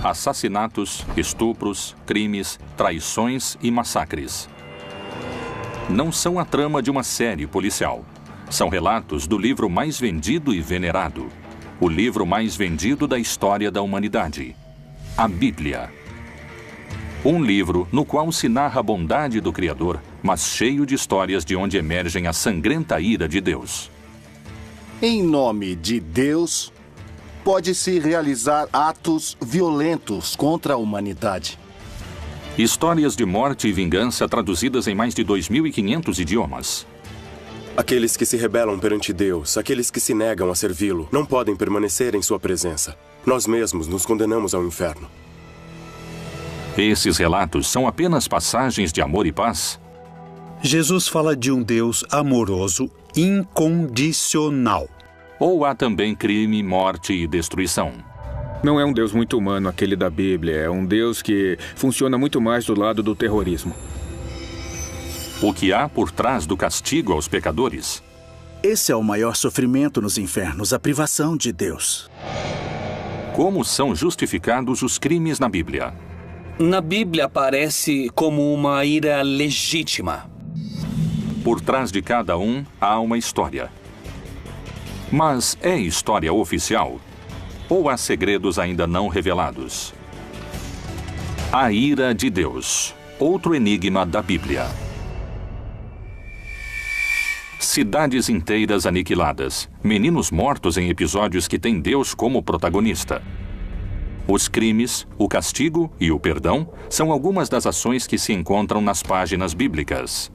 assassinatos, estupros, crimes, traições e massacres. Não são a trama de uma série policial. São relatos do livro mais vendido e venerado. O livro mais vendido da história da humanidade. A Bíblia. Um livro no qual se narra a bondade do Criador, mas cheio de histórias de onde emergem a sangrenta ira de Deus. Em nome de Deus, pode-se realizar atos violentos contra a humanidade. Histórias de morte e vingança traduzidas em mais de 2.500 idiomas. Aqueles que se rebelam perante Deus, aqueles que se negam a servi-lo, não podem permanecer em sua presença. Nós mesmos nos condenamos ao inferno. Esses relatos são apenas passagens de amor e paz? Jesus fala de um Deus amoroso, incondicional. Ou há também crime, morte e destruição? Não é um Deus muito humano aquele da Bíblia. É um Deus que funciona muito mais do lado do terrorismo. O que há por trás do castigo aos pecadores? Esse é o maior sofrimento nos infernos, a privação de Deus. Como são justificados os crimes na Bíblia? Na Bíblia aparece como uma ira legítima. Por trás de cada um há uma história. Mas é história oficial? Ou há segredos ainda não revelados? A ira de Deus. Outro enigma da Bíblia. Cidades inteiras aniquiladas. Meninos mortos em episódios que têm Deus como protagonista. Os crimes, o castigo e o perdão são algumas das ações que se encontram nas páginas bíblicas.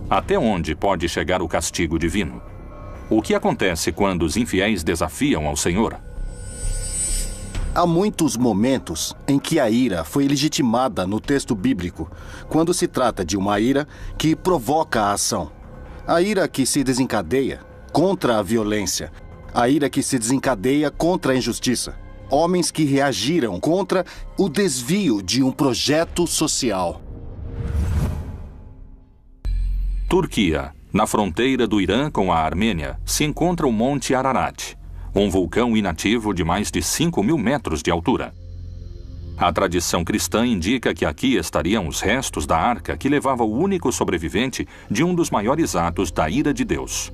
Até onde pode chegar o castigo divino? O que acontece quando os infiéis desafiam ao Senhor? Há muitos momentos em que a ira foi legitimada no texto bíblico, quando se trata de uma ira que provoca a ação. A ira que se desencadeia contra a violência. A ira que se desencadeia contra a injustiça. Homens que reagiram contra o desvio de um projeto social. Turquia. Na fronteira do Irã com a Armênia, se encontra o Monte Ararat, um vulcão inativo de mais de 5.000 metros de altura. A tradição cristã indica que aqui estariam os restos da arca que levava o único sobrevivente de um dos maiores atos da ira de Deus.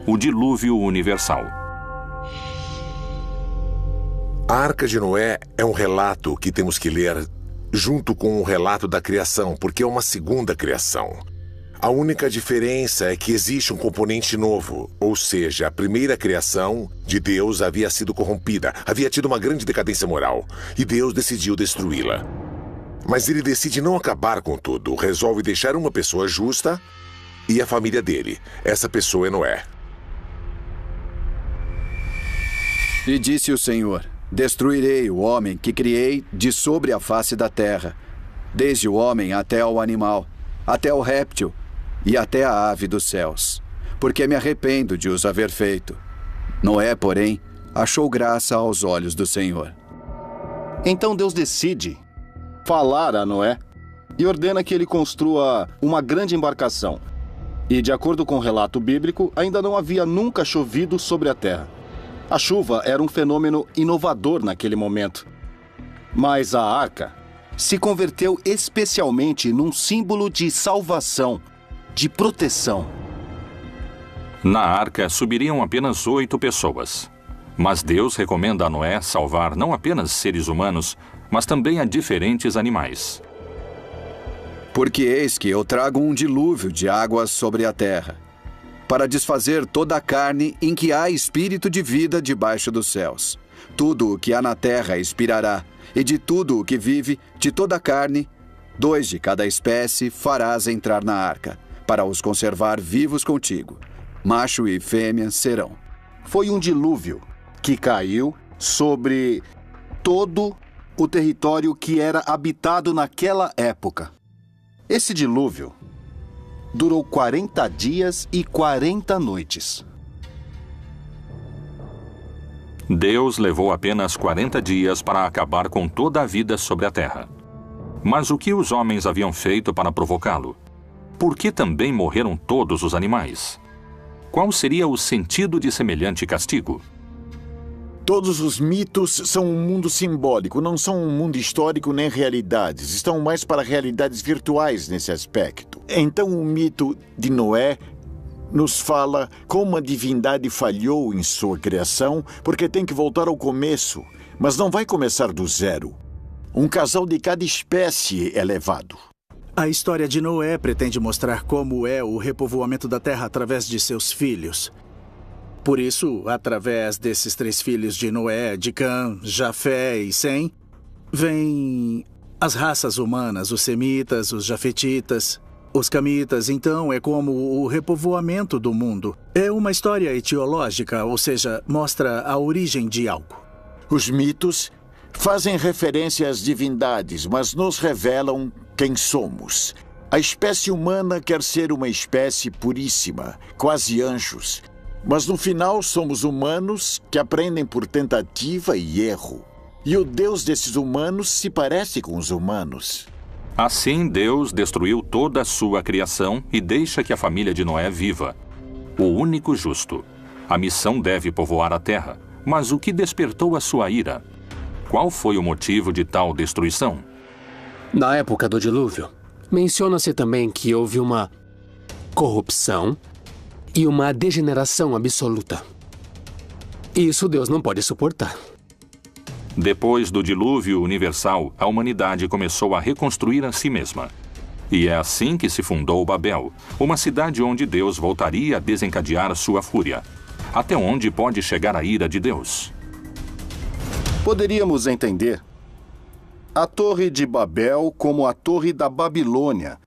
O dilúvio universal. A Arca de Noé é um relato que temos que ler junto com o relato da criação, porque é uma segunda criação. A única diferença é que existe um componente novo, ou seja, a primeira criação de Deus havia sido corrompida, havia tido uma grande decadência moral, e Deus decidiu destruí-la. Mas ele decide não acabar com tudo, resolve deixar uma pessoa justa e a família dele. Essa pessoa é Noé. E disse o Senhor: destruirei o homem que criei de sobre a face da terra, desde o homem até o animal, até o réptil, e até a ave dos céus, porque me arrependo de os haver feito. Noé, porém, achou graça aos olhos do Senhor. Então Deus decide falar a Noé e ordena que ele construa uma grande embarcação. E, de acordo com o relato bíblico, ainda não havia nunca chovido sobre a terra. A chuva era um fenômeno inovador naquele momento. Mas a arca se converteu especialmente num símbolo de salvação, de proteção. Na arca subiriam apenas 8 pessoas. Mas Deus recomenda a Noé salvar não apenas seres humanos, mas também a diferentes animais. Porque eis que eu trago um dilúvio de águas sobre a terra, para desfazer toda a carne em que há espírito de vida debaixo dos céus. Tudo o que há na terra expirará, e de tudo o que vive, de toda a carne, 2 de cada espécie farás entrar na arca, para os conservar vivos contigo. Macho e fêmea serão. Foi um dilúvio que caiu sobre todo o território que era habitado naquela época. Esse dilúvio durou 40 dias e 40 noites. Deus levou apenas 40 dias para acabar com toda a vida sobre a terra. Mas o que os homens haviam feito para provocá-lo? Por que também morreram todos os animais? Qual seria o sentido de semelhante castigo? Todos os mitos são um mundo simbólico, não são um mundo histórico nem realidades. Estão mais para realidades virtuais nesse aspecto. Então o mito de Noé nos fala como a divindade falhou em sua criação, porque tem que voltar ao começo, mas não vai começar do zero. Um casal de cada espécie é levado. A história de Noé pretende mostrar como é o repovoamento da terra através de seus filhos. Por isso, através desses 3 filhos de Noé, de Cã, Jafé e Sem, vêm as raças humanas, os semitas, os jafetitas, os camitas. Então, é como o repovoamento do mundo. É uma história etiológica, ou seja, mostra a origem de algo. Os mitos fazem referência às divindades, mas nos revelam quem somos. A espécie humana quer ser uma espécie puríssima, quase anjos. Mas no final somos humanos que aprendem por tentativa e erro. E o Deus desses humanos se parece com os humanos. Assim, Deus destruiu toda a sua criação e deixa que a família de Noé viva. O único justo. A missão deve povoar a terra. Mas o que despertou a sua ira? Qual foi o motivo de tal destruição? Na época do dilúvio, menciona-se também que houve uma corrupção e uma degeneração absoluta. Isso Deus não pode suportar. Depois do dilúvio universal, a humanidade começou a reconstruir a si mesma. E é assim que se fundou Babel, uma cidade onde Deus voltaria a desencadear sua fúria. Até onde pode chegar a ira de Deus? Poderíamos entender a Torre de Babel como a Torre da Babilônia.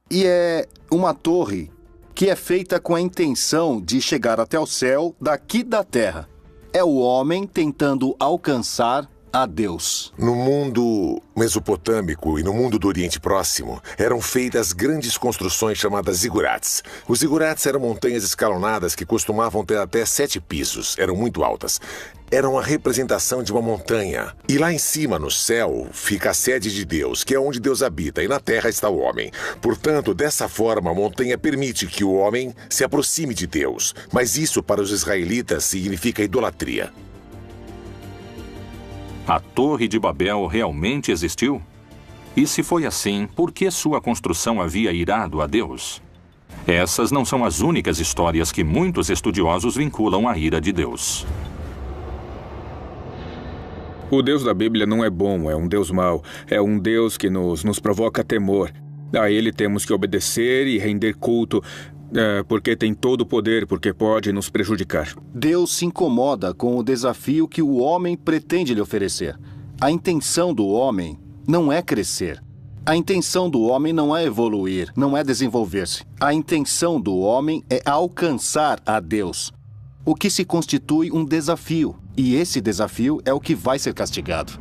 E é uma torre que é feita com a intenção de chegar até o céu daqui da terra. É o homem tentando alcançar a Deus. No mundo mesopotâmico e no mundo do Oriente Próximo, eram feitas grandes construções chamadas zigurates. Os zigurates eram montanhas escalonadas que costumavam ter até 7 pisos, eram muito altas. Eram a representação de uma montanha. E lá em cima, no céu, fica a sede de Deus, que é onde Deus habita, e na terra está o homem. Portanto, dessa forma, a montanha permite que o homem se aproxime de Deus. Mas isso, para os israelitas, significa idolatria. A Torre de Babel realmente existiu? E se foi assim, por que sua construção havia irado a Deus? Essas não são as únicas histórias que muitos estudiosos vinculam à ira de Deus. O Deus da Bíblia não é bom, é um Deus mau. É um Deus que nos provoca temor. A ele temos que obedecer e render culto, porque tem todo o poder, porque pode nos prejudicar. Deus se incomoda com o desafio que o homem pretende lhe oferecer. A intenção do homem não é crescer. A intenção do homem não é evoluir, não é desenvolver-se. A intenção do homem é alcançar a Deus, o que se constitui um desafio. E esse desafio é o que vai ser castigado.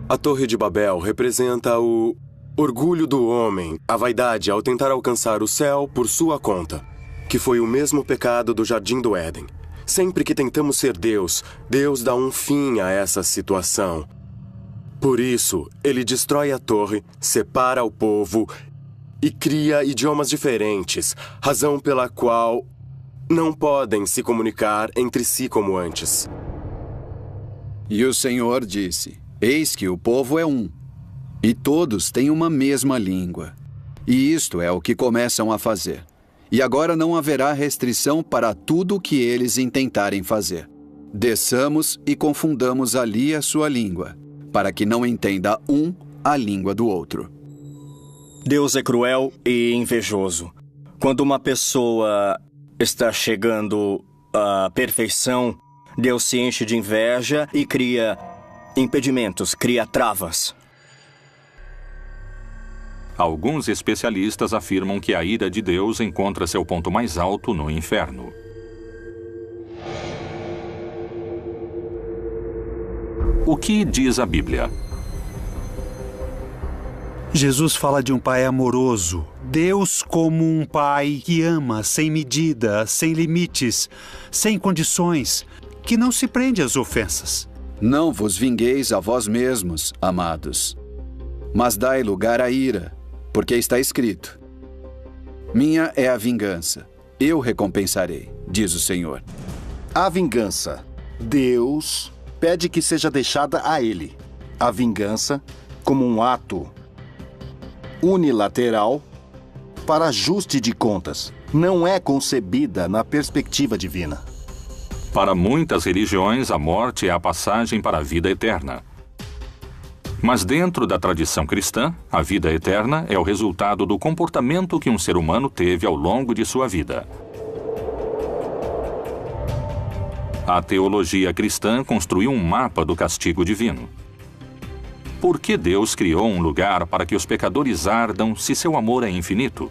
A Torre de Babel representa o orgulho do homem, a vaidade ao tentar alcançar o céu por sua conta, que foi o mesmo pecado do Jardim do Éden. Sempre que tentamos ser Deus, Deus dá um fim a essa situação. Por isso, ele destrói a torre, separa o povo e cria idiomas diferentes, razão pela qual não podem se comunicar entre si como antes. E o Senhor disse: Eis que o povo é um, e todos têm uma mesma língua. E isto é o que começam a fazer. E agora não haverá restrição para tudo o que eles intentarem fazer. Desçamos e confundamos ali a sua língua, para que não entenda um a língua do outro. Deus é cruel e invejoso. Quando uma pessoa está chegando à perfeição, Deus se enche de inveja e cria impedimentos, cria travas. Alguns especialistas afirmam que a ira de Deus encontra seu ponto mais alto no inferno. O que diz a Bíblia? Jesus fala de um pai amoroso. Deus como um pai que ama sem medida, sem limites, sem condições, que não se prende às ofensas. Não vos vingueis a vós mesmos, amados, mas dai lugar à ira, porque está escrito: minha é a vingança, eu recompensarei, diz o Senhor. A vingança. Deus pede que seja deixada a ele a vingança como um ato unilateral para ajuste de contas. Não é concebida na perspectiva divina. Para muitas religiões, a morte é a passagem para a vida eterna. Mas dentro da tradição cristã, a vida eterna é o resultado do comportamento que um ser humano teve ao longo de sua vida. A teologia cristã construiu um mapa do castigo divino. Por que Deus criou um lugar para que os pecadores ardam se seu amor é infinito?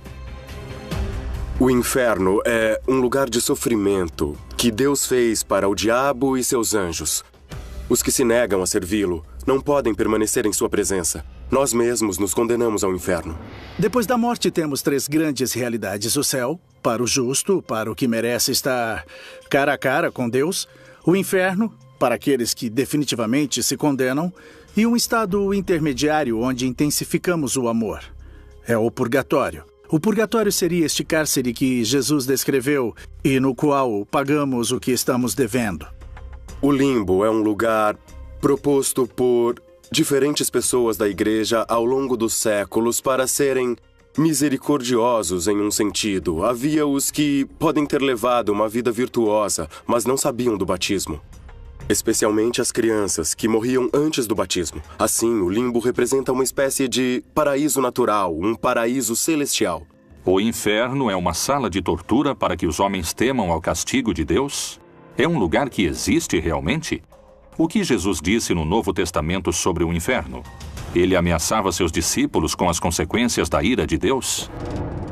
O inferno é um lugar de sofrimento que Deus fez para o diabo e seus anjos. Os que se negam a servi-lo não podem permanecer em sua presença. Nós mesmos nos condenamos ao inferno. Depois da morte, temos 3 grandes realidades. O céu, para o justo, para o que merece estar cara a cara com Deus. O inferno, para aqueles que definitivamente se condenam. E um estado intermediário onde intensificamos o amor. É o purgatório. O purgatório seria este cárcere que Jesus descreveu e no qual pagamos o que estamos devendo. O limbo é um lugar proposto por diferentes pessoas da igreja ao longo dos séculos para serem misericordiosos em um sentido. Havia os que podem ter levado uma vida virtuosa, mas não sabiam do batismo. Especialmente as crianças que morriam antes do batismo. Assim, o limbo representa uma espécie de paraíso natural, um paraíso celestial. O inferno é uma sala de tortura para que os homens temam ao castigo de Deus? É um lugar que existe realmente? O que Jesus disse no Novo Testamento sobre o inferno? Ele ameaçava seus discípulos com as consequências da ira de Deus?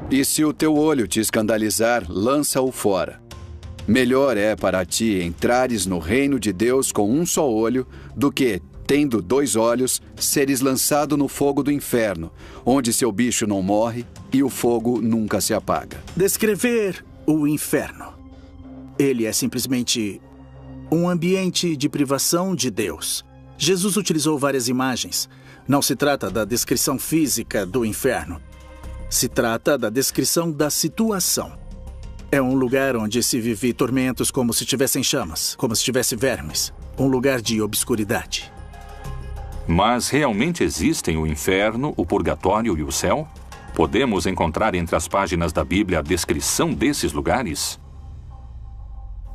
E se o teu olho te escandalizar, lança-o fora. Melhor é para ti entrares no reino de Deus com um só olho, do que, tendo 2 olhos, seres lançado no fogo do inferno, onde seu bicho não morre e o fogo nunca se apaga. Descrever o inferno. Ele é simplesmente um ambiente de privação de Deus. Jesus utilizou várias imagens. Não se trata da descrição física do inferno. Se trata da descrição da situação. É um lugar onde se vive tormentos como se tivessem chamas, como se tivesse vermes. Um lugar de obscuridade. Mas realmente existem o inferno, o purgatório e o céu? Podemos encontrar entre as páginas da Bíblia a descrição desses lugares?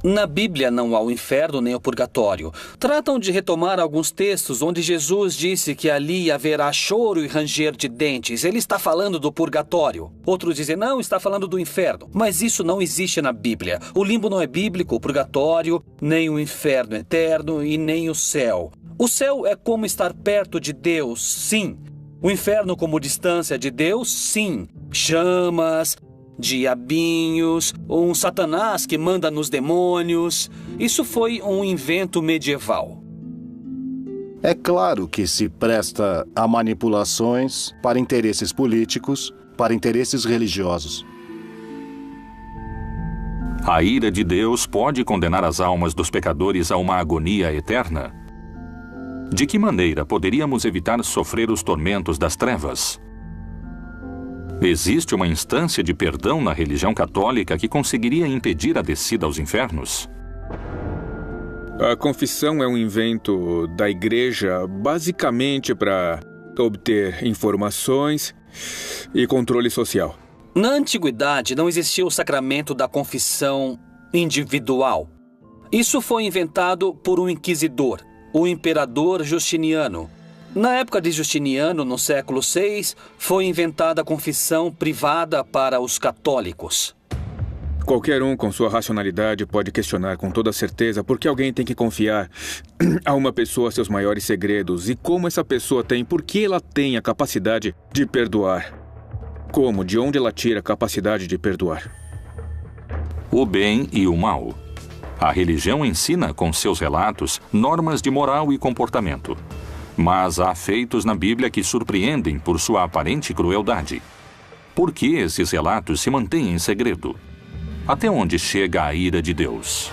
Na Bíblia não há o inferno nem o purgatório. Tratam de retomar alguns textos onde Jesus disse que ali haverá choro e ranger de dentes. Ele está falando do purgatório. Outros dizem, não, está falando do inferno. Mas isso não existe na Bíblia. O limbo não é bíblico, o purgatório, nem o inferno eterno e nem o céu. O céu é como estar perto de Deus, sim. O inferno como distância de Deus, sim. Chamas, diabinhos, um Satanás que manda nos demônios. Isso foi um invento medieval. É claro que se presta a manipulações para interesses políticos, para interesses religiosos. A ira de Deus pode condenar as almas dos pecadores a uma agonia eterna? De que maneira poderíamos evitar sofrer os tormentos das trevas? Existe uma instância de perdão na religião católica que conseguiria impedir a descida aos infernos? A confissão é um invento da igreja basicamente para obter informações e controle social. Na antiguidade não existia o sacramento da confissão individual. Isso foi inventado por um inquisidor, o imperador Justiniano. Na época de Justiniano, no século VI, foi inventada a confissão privada para os católicos. Qualquer um com sua racionalidade pode questionar com toda certeza por que alguém tem que confiar a uma pessoa seus maiores segredos e como essa pessoa tem, por que ela tem a capacidade de perdoar. Como, de onde ela tira a capacidade de perdoar? O bem e o mal. A religião ensina, com seus relatos, normas de moral e comportamento. Mas há feitos na Bíblia que surpreendem por sua aparente crueldade. Por que esses relatos se mantêm em segredo? Até onde chega a ira de Deus?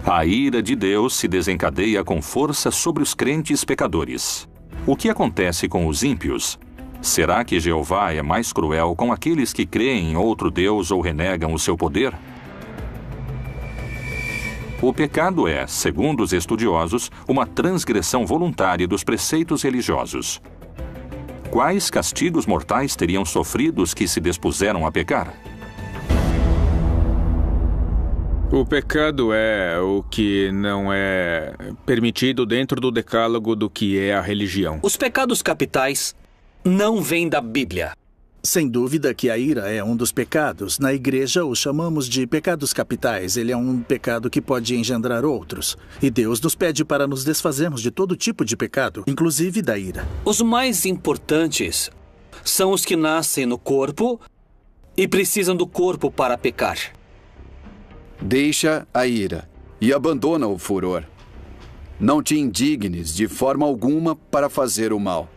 A ira de Deus se desencadeia com força sobre os crentes pecadores. O que acontece com os ímpios? Será que Jeová é mais cruel com aqueles que creem em outro Deus ou renegam o seu poder? O pecado é, segundo os estudiosos, uma transgressão voluntária dos preceitos religiosos. Quais castigos mortais teriam sofrido os que se dispuseram a pecar? O pecado é o que não é permitido dentro do decálogo do que é a religião. Os pecados capitais não vêm da Bíblia. Sem dúvida que a ira é um dos pecados. Na igreja o chamamos de pecados capitais. Ele é um pecado que pode engendrar outros. E Deus nos pede para nos desfazermos de todo tipo de pecado, inclusive da ira. Os mais importantes são os que nascem no corpo e precisam do corpo para pecar. Deixa a ira e abandona o furor. Não te indignes de forma alguma para fazer o mal,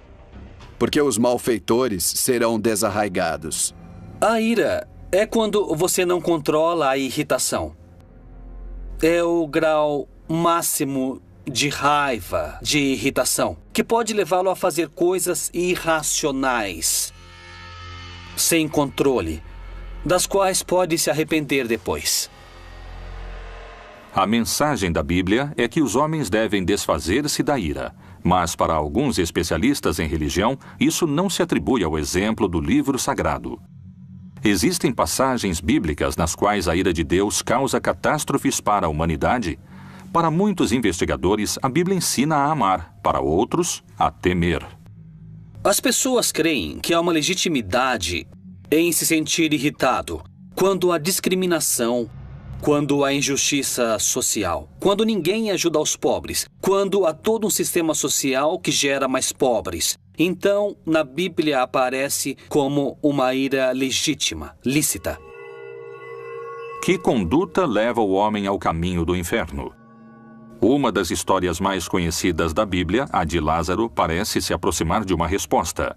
porque os malfeitores serão desarraigados. A ira é quando você não controla a irritação. É o grau máximo de raiva, de irritação, que pode levá-lo a fazer coisas irracionais, sem controle, das quais pode se arrepender depois. A mensagem da Bíblia é que os homens devem desfazer-se da ira. Mas, para alguns especialistas em religião, isso não se atribui ao exemplo do livro sagrado. Existem passagens bíblicas nas quais a ira de Deus causa catástrofes para a humanidade? Para muitos investigadores, a Bíblia ensina a amar, para outros, a temer. As pessoas creem que há uma legitimidade em se sentir irritado quando há discriminação, quando há injustiça social, quando ninguém ajuda os pobres, quando há todo um sistema social que gera mais pobres. Então, na Bíblia aparece como uma ira legítima, lícita. Que conduta leva o homem ao caminho do inferno? Uma das histórias mais conhecidas da Bíblia, a de Lázaro, parece se aproximar de uma resposta.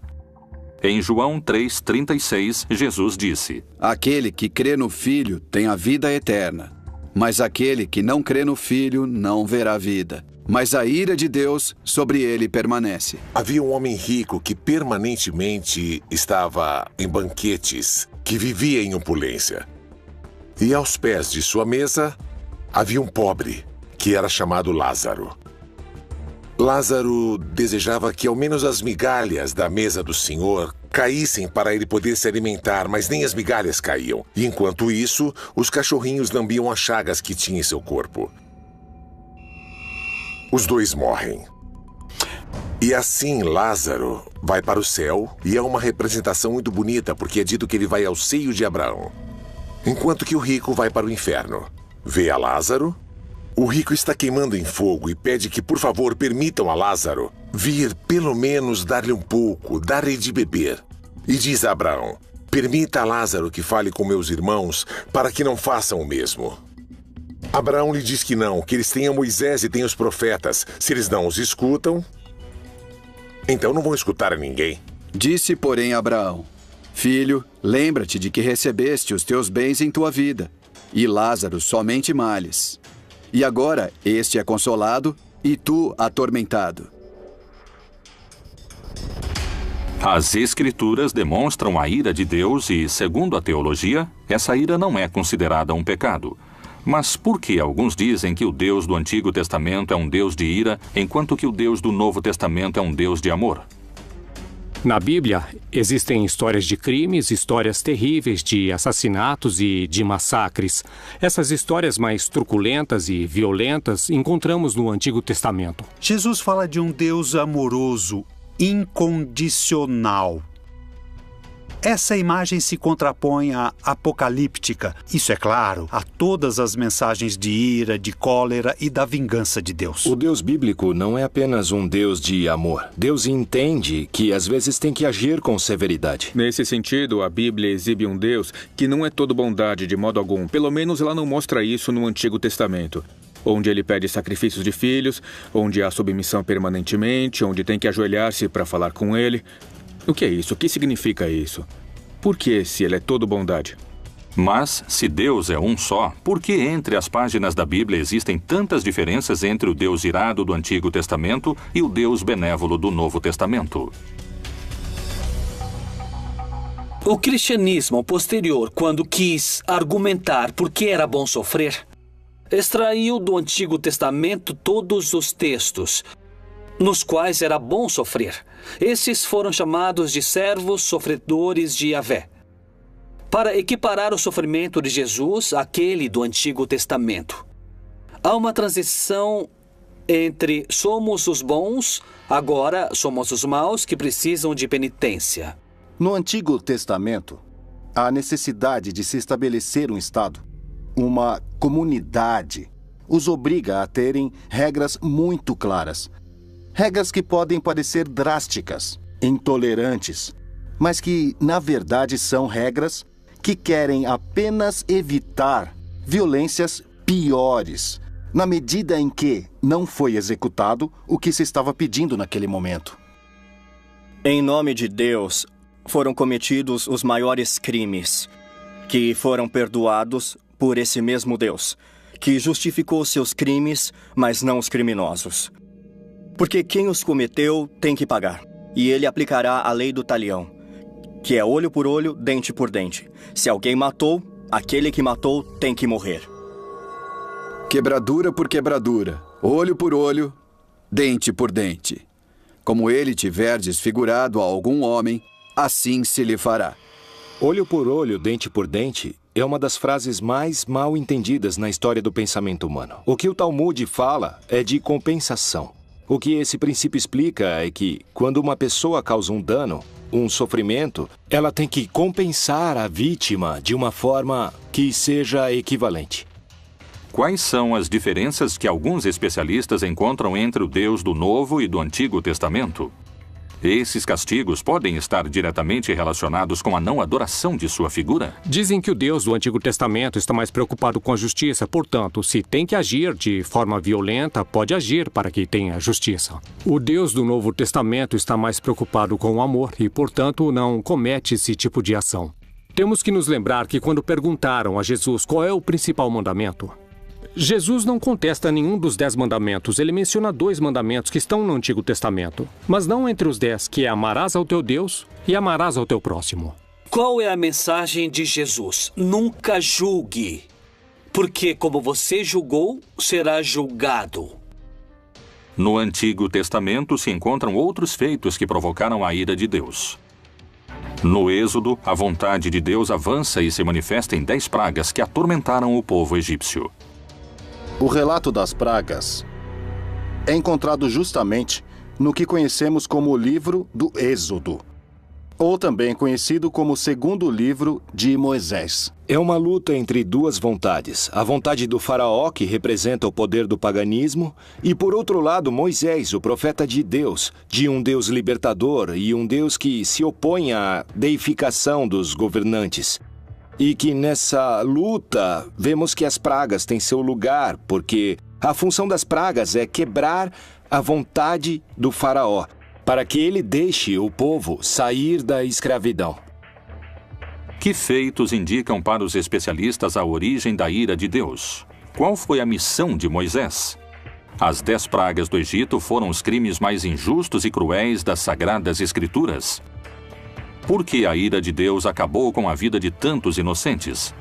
Em João 3,36, Jesus disse: Aquele que crê no Filho tem a vida eterna, mas aquele que não crê no Filho não verá vida. Mas a ira de Deus sobre ele permanece. Havia um homem rico que permanentemente estava em banquetes, que vivia em opulência. E aos pés de sua mesa havia um pobre, que era chamado Lázaro. Lázaro desejava que ao menos as migalhas da mesa do Senhor caíssem para ele poder se alimentar, mas nem as migalhas caíam. E enquanto isso, os cachorrinhos lambiam as chagas que tinha em seu corpo. Os dois morrem. E assim Lázaro vai para o céu, e é uma representação muito bonita, porque é dito que ele vai ao seio de Abraão. Enquanto que o rico vai para o inferno. Vê a Lázaro. O rico está queimando em fogo e pede que, por favor, permitam a Lázaro vir pelo menos dar-lhe um pouco, dar-lhe de beber. E diz a Abraão: permita a Lázaro que fale com meus irmãos para que não façam o mesmo. Abraão lhe diz que não, que eles têm a Moisés e têm os profetas. Se eles não os escutam, então não vão escutar a ninguém. Disse, porém, Abraão: Filho, lembra-te de que recebeste os teus bens em tua vida, e Lázaro somente males. E agora este é consolado e tu atormentado. As Escrituras demonstram a ira de Deus e, segundo a teologia, essa ira não é considerada um pecado. Mas por que alguns dizem que o Deus do Antigo Testamento é um Deus de ira, enquanto que o Deus do Novo Testamento é um Deus de amor? Na Bíblia, existem histórias de crimes, histórias terríveis de assassinatos e de massacres. Essas histórias mais truculentas e violentas encontramos no Antigo Testamento. Jesus fala de um Deus amoroso, incondicional. Essa imagem se contrapõe à apocalíptica, isso é claro, a todas as mensagens de ira, de cólera e da vingança de Deus. O Deus bíblico não é apenas um Deus de amor. Deus entende que às vezes tem que agir com severidade. Nesse sentido, a Bíblia exibe um Deus que não é todo bondade de modo algum. Pelo menos ela não mostra isso no Antigo Testamento, onde ele pede sacrifícios de filhos, onde há submissão permanentemente, onde tem que ajoelhar-se para falar com ele. O que é isso? O que significa isso? Por que, se ele é todo bondade? Mas, se Deus é um só, por que entre as páginas da Bíblia existem tantas diferenças entre o Deus irado do Antigo Testamento e o Deus benévolo do Novo Testamento? O cristianismo posterior, quando quis argumentar por que era bom sofrer, extraiu do Antigo Testamento todos os textos nos quais era bom sofrer. Esses foram chamados de servos sofredores de Yahvé, para equiparar o sofrimento de Jesus àquele do Antigo Testamento. Há uma transição entre somos os bons, agora somos os maus que precisam de penitência. No Antigo Testamento, há necessidade de se estabelecer um Estado, uma comunidade, os obriga a terem regras muito claras. Regras que podem parecer drásticas, intolerantes, mas que, na verdade, são regras que querem apenas evitar violências piores, na medida em que não foi executado o que se estava pedindo naquele momento. Em nome de Deus, foram cometidos os maiores crimes, que foram perdoados por esse mesmo Deus, que justificou seus crimes, mas não os criminosos. Porque quem os cometeu tem que pagar, e ele aplicará a lei do talião, que é olho por olho, dente por dente. Se alguém matou, aquele que matou tem que morrer. Quebradura por quebradura, olho por olho, dente por dente. Como ele tiver desfigurado a algum homem, assim se lhe fará. Olho por olho, dente por dente é uma das frases mais mal entendidas na história do pensamento humano. O que o Talmud fala é de compensação. O que esse princípio explica é que, quando uma pessoa causa um dano, um sofrimento, ela tem que compensar a vítima de uma forma que seja equivalente. Quais são as diferenças que alguns especialistas encontram entre o Deus do Novo e do Antigo Testamento? Esses castigos podem estar diretamente relacionados com a não adoração de sua figura? Dizem que o Deus do Antigo Testamento está mais preocupado com a justiça, portanto, se tem que agir de forma violenta, pode agir para que tenha justiça. O Deus do Novo Testamento está mais preocupado com o amor e, portanto, não comete esse tipo de ação. Temos que nos lembrar que quando perguntaram a Jesus qual é o principal mandamento, Jesus não contesta nenhum dos 10 mandamentos. Ele menciona 2 mandamentos que estão no Antigo Testamento, mas não entre os 10, que é amarás ao teu Deus e amarás ao teu próximo. Qual é a mensagem de Jesus? Nunca julgue, porque como você julgou, será julgado. No Antigo Testamento se encontram outros feitos que provocaram a ira de Deus. No Êxodo, a vontade de Deus avança e se manifesta em 10 pragas que atormentaram o povo egípcio. O relato das pragas é encontrado justamente no que conhecemos como o livro do Êxodo, ou também conhecido como o segundo livro de Moisés. É uma luta entre duas vontades. A vontade do faraó, que representa o poder do paganismo, e por outro lado Moisés, o profeta de Deus, de um Deus libertador e um Deus que se opõe à deificação dos governantes. E que nessa luta vemos que as pragas têm seu lugar, porque a função das pragas é quebrar a vontade do faraó, para que ele deixe o povo sair da escravidão. Que feitos indicam para os especialistas a origem da ira de Deus? Qual foi a missão de Moisés? As 10 pragas do Egito foram os crimes mais injustos e cruéis das Sagradas Escrituras. Por que a ira de Deus acabou com a vida de tantos inocentes?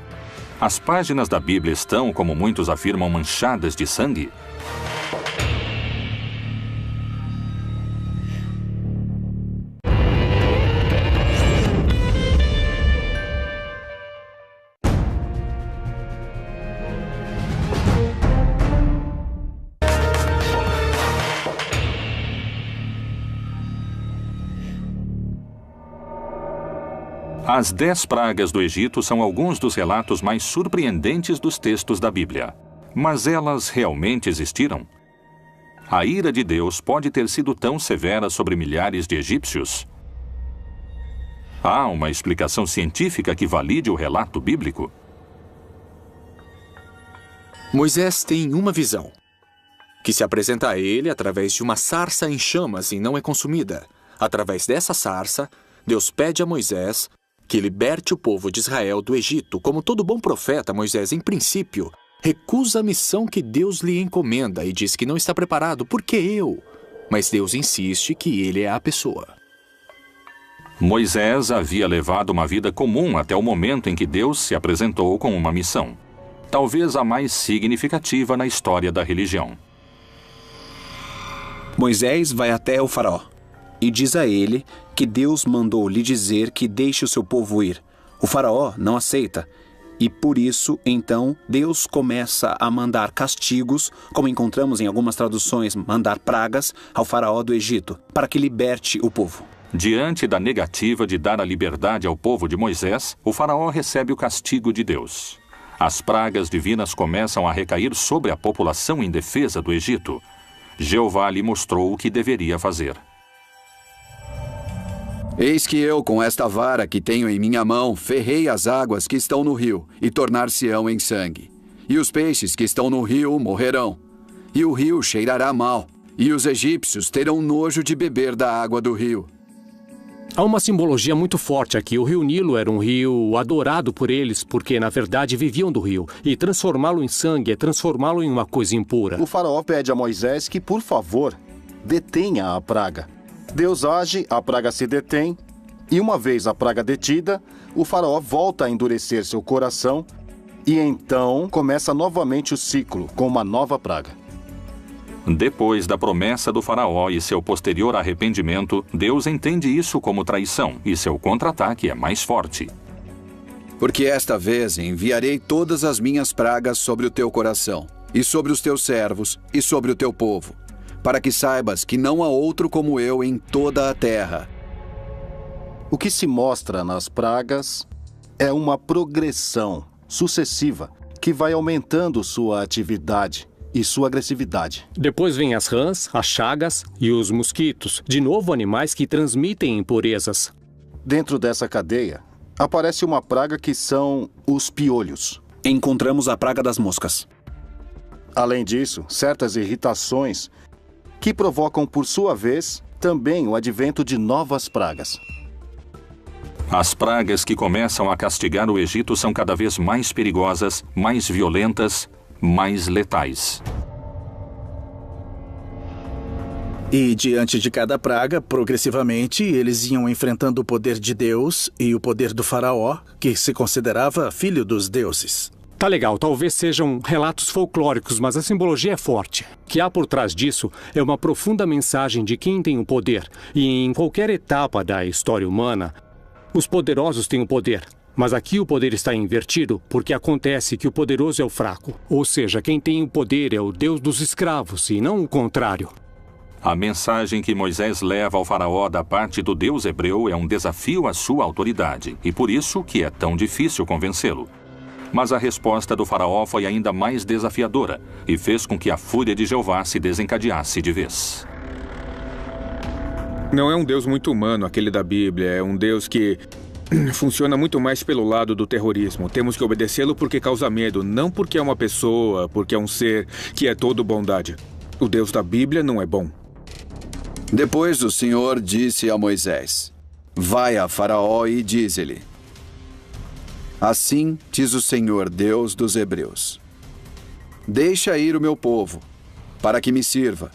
As páginas da Bíblia estão, como muitos afirmam, manchadas de sangue? As 10 pragas do Egito são alguns dos relatos mais surpreendentes dos textos da Bíblia. Mas elas realmente existiram? A ira de Deus pode ter sido tão severa sobre milhares de egípcios? Há uma explicação científica que valide o relato bíblico? Moisés tem uma visão, que se apresenta a ele através de uma sarça em chamas e não é consumida. Através dessa sarça, Deus pede a Moisés que liberte o povo de Israel do Egito, como todo bom profeta, Moisés, em princípio, recusa a missão que Deus lhe encomenda e diz que não está preparado, porque eu? Mas Deus insiste que ele é a pessoa. Moisés havia levado uma vida comum até o momento em que Deus se apresentou com uma missão, talvez a mais significativa na história da religião. Moisés vai até o faraó e diz a ele que Deus mandou lhe dizer que deixe o seu povo ir. O faraó não aceita e por isso, então, Deus começa a mandar castigos, como encontramos em algumas traduções, mandar pragas ao faraó do Egito, para que liberte o povo. Diante da negativa de dar a liberdade ao povo de Moisés, o faraó recebe o castigo de Deus. As pragas divinas começam a recair sobre a população indefesa do Egito. Jeová lhe mostrou o que deveria fazer. Eis que eu, com esta vara que tenho em minha mão, ferrei as águas que estão no rio, e tornar-se-ão em sangue. E os peixes que estão no rio morrerão. E o rio cheirará mal, e os egípcios terão nojo de beber da água do rio. Há uma simbologia muito forte aqui. O rio Nilo era um rio adorado por eles, porque na verdade viviam do rio. E transformá-lo em sangue é transformá-lo em uma coisa impura. O faraó pede a Moisés que, por favor, detenha a praga. Deus age, a praga se detém, e uma vez a praga detida, o faraó volta a endurecer seu coração, e então começa novamente o ciclo, com uma nova praga. Depois da promessa do faraó e seu posterior arrependimento, Deus entende isso como traição, e seu contra-ataque é mais forte. Porque esta vez enviarei todas as minhas pragas sobre o teu coração, e sobre os teus servos, e sobre o teu povo, para que saibas que não há outro como eu em toda a terra. O que se mostra nas pragas é uma progressão sucessiva que vai aumentando sua atividade e sua agressividade. Depois vem as rãs, as chagas e os mosquitos, de novo animais que transmitem impurezas. Dentro dessa cadeia, aparece uma praga que são os piolhos. Encontramos a praga das moscas. Além disso, certas irritações que provocam, por sua vez, também o advento de novas pragas. As pragas que começam a castigar o Egito são cada vez mais perigosas, mais violentas, mais letais. E diante de cada praga, progressivamente, eles iam enfrentando o poder de Deus e o poder do faraó, que se considerava filho dos deuses. Tá legal, talvez sejam relatos folclóricos, mas a simbologia é forte. O que há por trás disso é uma profunda mensagem de quem tem o poder. E em qualquer etapa da história humana, os poderosos têm o poder. Mas aqui o poder está invertido porque acontece que o poderoso é o fraco. Ou seja, quem tem o poder é o Deus dos escravos e não o contrário. A mensagem que Moisés leva ao faraó da parte do Deus hebreu é um desafio à sua autoridade. E por isso que é tão difícil convencê-lo. Mas a resposta do faraó foi ainda mais desafiadora e fez com que a fúria de Jeová se desencadeasse de vez. Não é um Deus muito humano aquele da Bíblia, é um Deus que funciona muito mais pelo lado do terrorismo. Temos que obedecê-lo porque causa medo, não porque é uma pessoa, porque é um ser que é todo bondade. O Deus da Bíblia não é bom. Depois o Senhor disse a Moisés: Vai a Faraó e diz-lhe: Assim diz o Senhor, Deus dos Hebreus: Deixa ir o meu povo, para que me sirva,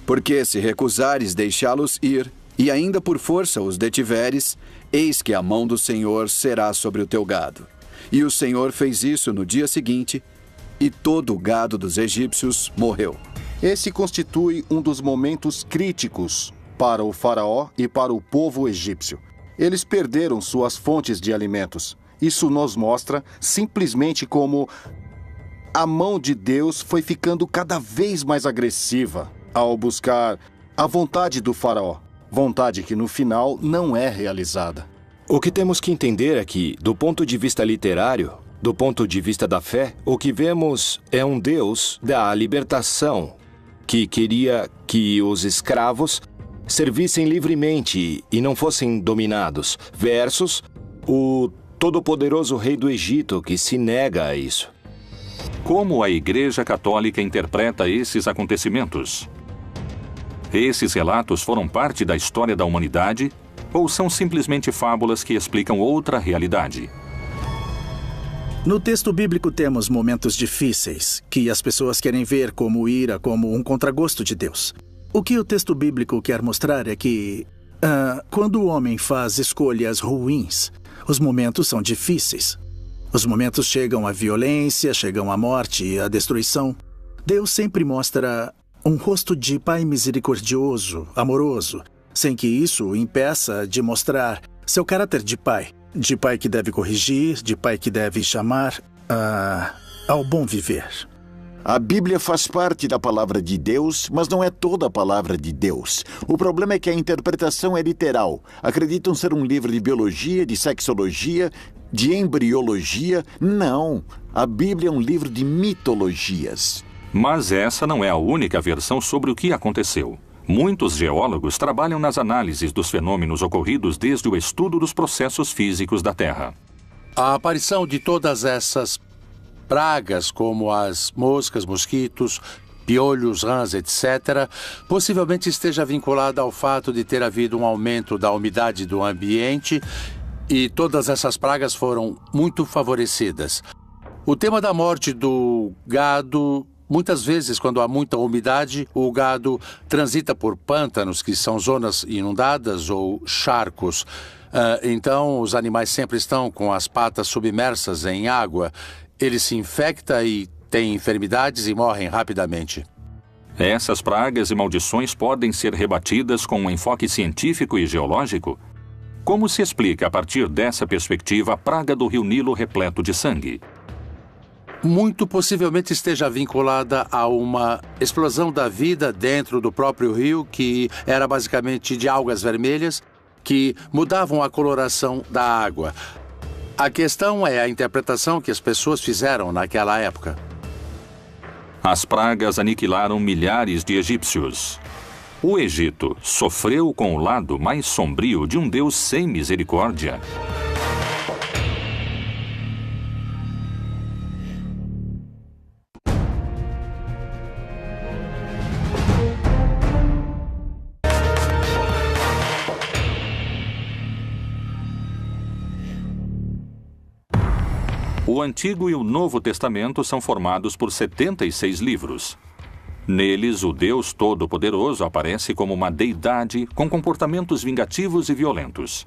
porque se recusares deixá-los ir, e ainda por força os detiveres, eis que a mão do Senhor será sobre o teu gado. E o Senhor fez isso no dia seguinte, e todo o gado dos egípcios morreu. Esse constitui um dos momentos críticos para o faraó e para o povo egípcio. Eles perderam suas fontes de alimentos. Isso nos mostra simplesmente como a mão de Deus foi ficando cada vez mais agressiva ao buscar a vontade do faraó. Vontade que no final não é realizada. O que temos que entender é que, do ponto de vista literário, do ponto de vista da fé, o que vemos é um Deus da libertação que queria que os escravos servissem livremente e não fossem dominados, versus o todo-poderoso rei do Egito que se nega a isso. Como a Igreja Católica interpreta esses acontecimentos? Esses relatos foram parte da história da humanidade Ou são simplesmente fábulas que explicam outra realidade? No texto bíblico temos momentos difíceis, que as pessoas querem ver como ira, como um contragosto de Deus. O que o texto bíblico quer mostrar é que, quando o homem faz escolhas ruins, os momentos são difíceis. Os momentos chegam à violência, chegam à morte e à destruição. Deus sempre mostra um rosto de pai misericordioso, amoroso, sem que isso o impeça de mostrar seu caráter de pai que deve corrigir, de pai que deve chamar ao bom viver. A Bíblia faz parte da palavra de Deus, mas não é toda a palavra de Deus. O problema é que a interpretação é literal. Acreditam ser um livro de biologia, de sexologia, de embriologia. Não. A Bíblia é um livro de mitologias. Mas essa não é a única versão sobre o que aconteceu. Muitos geólogos trabalham nas análises dos fenômenos ocorridos desde o estudo dos processos físicos da Terra. A aparição de todas essas pragas, como as moscas, mosquitos, piolhos, rãs, etc., possivelmente esteja vinculada ao fato de ter havido um aumento da umidade do ambiente e todas essas pragas foram muito favorecidas. O tema da morte do gado... Muitas vezes, quando há muita umidade, o gado transita por pântanos, que são zonas inundadas, ou charcos. Então, os animais sempre estão com as patas submersas em água. Ele se infecta e tem enfermidades e morrem rapidamente. Essas pragas e maldições podem ser rebatidas com um enfoque científico e geológico? Como se explica, a partir dessa perspectiva, a praga do rio Nilo repleto de sangue? Muito possivelmente esteja vinculada a uma explosão da vida dentro do próprio rio, que era basicamente de algas vermelhas, que mudavam a coloração da água. A questão é a interpretação que as pessoas fizeram naquela época. As pragas aniquilaram milhares de egípcios. O Egito sofreu com o lado mais sombrio de um Deus sem misericórdia. O Antigo e o Novo Testamento são formados por 76 livros. Neles, o Deus Todo-Poderoso aparece como uma deidade com comportamentos vingativos e violentos.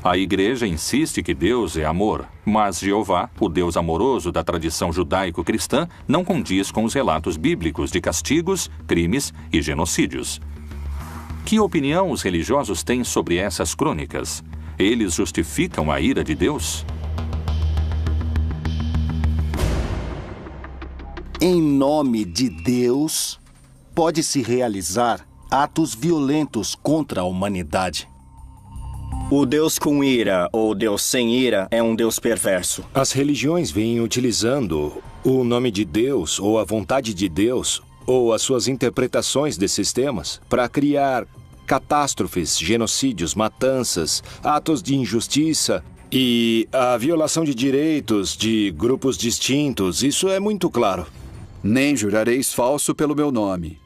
A Igreja insiste que Deus é amor, mas Jeová, o Deus amoroso da tradição judaico-cristã, não condiz com os relatos bíblicos de castigos, crimes e genocídios. Que opinião os religiosos têm sobre essas crônicas? Eles justificam a ira de Deus? Em nome de Deus, pode-se realizar atos violentos contra a humanidade. O Deus com ira ou Deus sem ira é um Deus perverso. As religiões vêm utilizando o nome de Deus ou a vontade de Deus ou as suas interpretações desses temas para criar catástrofes, genocídios, matanças, atos de injustiça e a violação de direitos de grupos distintos. Isso é muito claro. Nem jurareis falso pelo meu nome,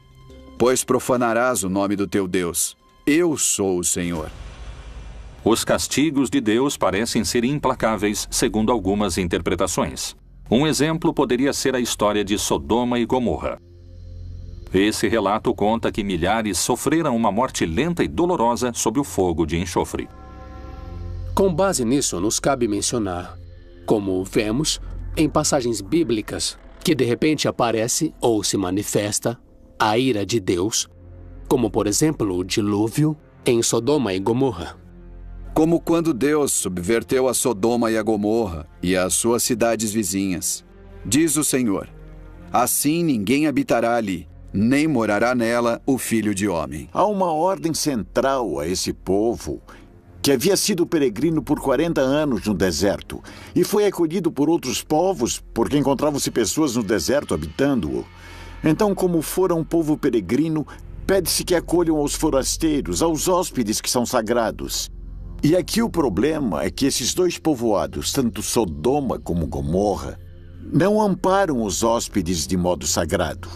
pois profanarás o nome do teu Deus. Eu sou o Senhor. Os castigos de Deus parecem ser implacáveis, segundo algumas interpretações. Um exemplo poderia ser a história de Sodoma e Gomorra. Esse relato conta que milhares sofreram uma morte lenta e dolorosa sob o fogo de enxofre. Com base nisso, nos cabe mencionar, como vemos em passagens bíblicas, que de repente aparece ou se manifesta a ira de Deus, como por exemplo o dilúvio em Sodoma e Gomorra. Como quando Deus subverteu a Sodoma e a Gomorra e as suas cidades vizinhas. Diz o Senhor: assim ninguém habitará ali, nem morará nela o Filho de Homem. Há uma ordem central a esse povo que havia sido peregrino por 40 anos no deserto e foi acolhido por outros povos porque encontravam-se pessoas no deserto habitando-o. Então, como fora um povo peregrino, pede-se que acolham aos forasteiros, aos hóspedes que são sagrados. E aqui o problema é que esses dois povoados, tanto Sodoma como Gomorra, não amparam os hóspedes de modo sagrado.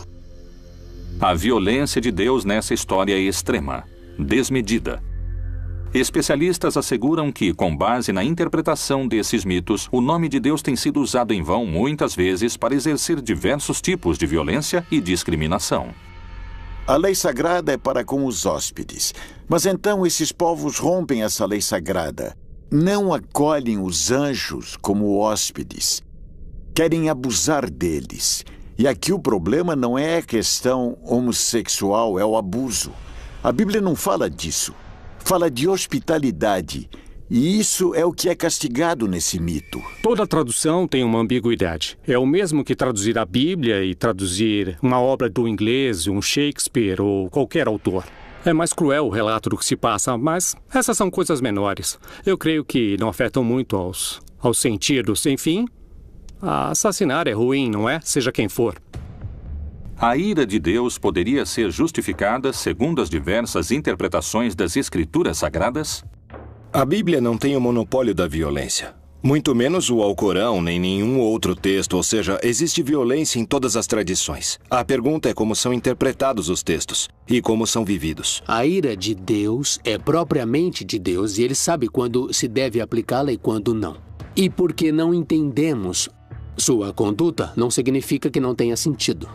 A violência de Deus nessa história é extrema, desmedida. Especialistas asseguram que, com base na interpretação desses mitos, o nome de Deus tem sido usado em vão muitas vezes para exercer diversos tipos de violência e discriminação. A lei sagrada é para com os hóspedes. Mas então esses povos rompem essa lei sagrada. Não acolhem os anjos como hóspedes. Querem abusar deles. E aqui o problema não é a questão homossexual, é o abuso. A Bíblia não fala disso. Fala de hospitalidade. E isso é o que é castigado nesse mito. Toda tradução tem uma ambiguidade. É o mesmo que traduzir a Bíblia e traduzir uma obra do inglês, um Shakespeare ou qualquer autor. É mais cruel o relato do que se passa, mas essas são coisas menores. Eu creio que não afetam muito aos sentidos. Enfim, assassinar é ruim, não é? Seja quem for. A ira de Deus poderia ser justificada segundo as diversas interpretações das Escrituras Sagradas? A Bíblia não tem o monopólio da violência. Muito menos o Alcorão, nem nenhum outro texto, ou seja, existe violência em todas as tradições. A pergunta é como são interpretados os textos e como são vividos. A ira de Deus é propriamente de Deus e ele sabe quando se deve aplicá-la e quando não. E porque não entendemos sua conduta, não significa que não tenha sentido.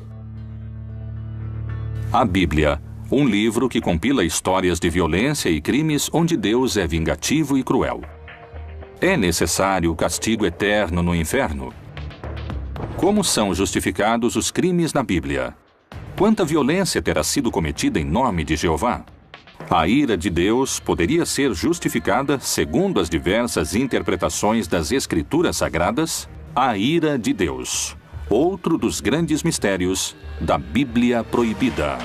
A Bíblia, um livro que compila histórias de violência e crimes onde Deus é vingativo e cruel. É necessário o castigo eterno no inferno? Como são justificados os crimes na Bíblia? Quanta violência terá sido cometida em nome de Jeová? A ira de Deus poderia ser justificada segundo as diversas interpretações das Escrituras Sagradas? A ira de Deus, outro dos grandes mistérios da Bíblia Proibida.